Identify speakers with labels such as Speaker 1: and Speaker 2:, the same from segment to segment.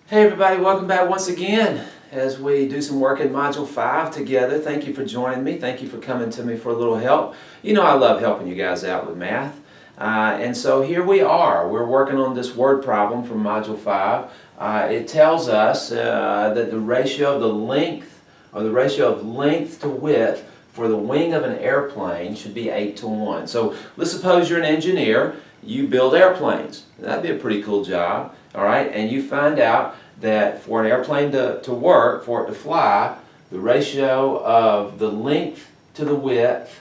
Speaker 1: Hey everybody, welcome back once again as we do some work in Module 5 together. Thank you for joining me. Thank you for coming to me for a little help. You know I love helping you guys out with math. And so here we are. We're working on this word problem from Module 5. It tells us that the ratio of the length, or the ratio of length to width for the wing of an airplane should be 8:1. So let's suppose you're an engineer. You build airplanes. That'd be a pretty cool job. All right, and you find out that for an airplane to work, for it to fly, the ratio of the length to the width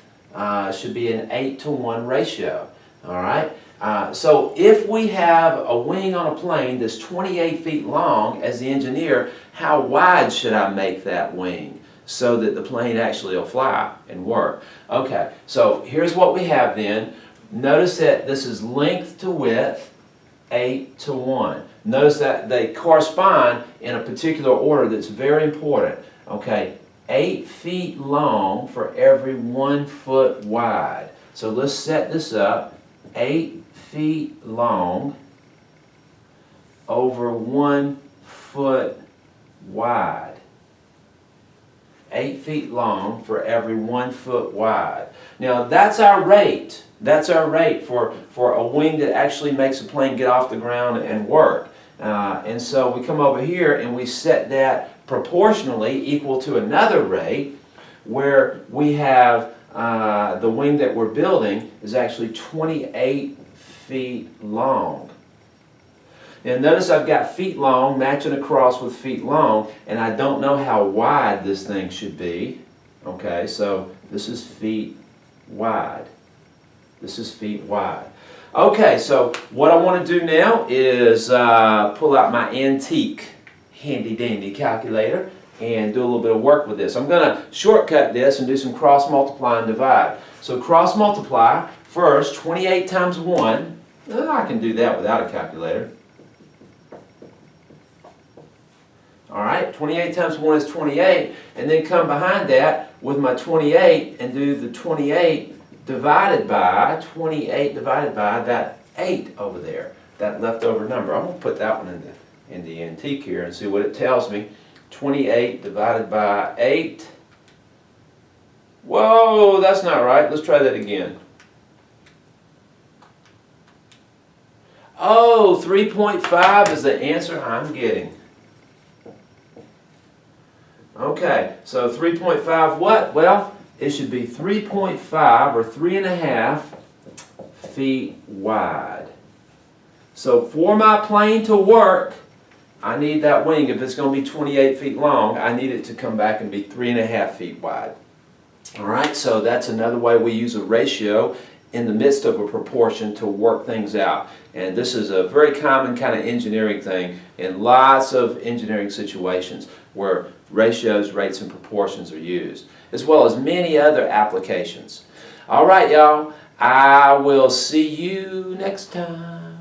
Speaker 1: should be an 8:1 ratio. All right, so if we have a wing on a plane that's 28 feet long, as the engineer, how wide should I make that wing so that the plane actually will fly and work? Okay, so here's what we have then. Notice that this is length to width, 8:1. Notice that they correspond in a particular order that's very important. Okay, 8 feet long for every 1 foot wide. So let's set this up. 8 feet long over 1 foot wide. 8 feet long for every 1 foot wide. Now that's our rate. That's our rate for a wing that actually makes a plane get off the ground and work. And so we come over here and we set that proportionally equal to another rate where we have the wing that we're building is actually 28 feet long. Now notice I've got feet long matching across with feet long, and I don't know how wide this thing should be. Okay, so this is feet wide. This is feet wide. Okay, so what I want to do now is pull out my antique handy dandy calculator and do a little bit of work with this. I'm going to shortcut this and do some cross multiply and divide. So cross multiply first, 28 times 1. I can do that without a calculator. Alright, 28 times 1 is 28, and then come behind that with my 28 and do the 28 divided by that 8 over there, that leftover number. I'm going to put that one in the antique here and see what it tells me. 28 divided by 8. Whoa, that's not right. Let's try that again. Oh, 3.5 is the answer I'm getting. Okay, so 3.5 what? Well, it should be 3.5 or 3.5 feet wide. So for my plane to work, I need that wing, if it's going to be 28 feet long, I need it to come back and be 3.5 feet wide. Alright, so that's another way we use a ratio in the midst of a proportion to work things out. And this is a very common kind of engineering thing in lots of engineering situations where ratios, rates, and proportions are used, as well as many other applications. All right, y'all. I will see you next time.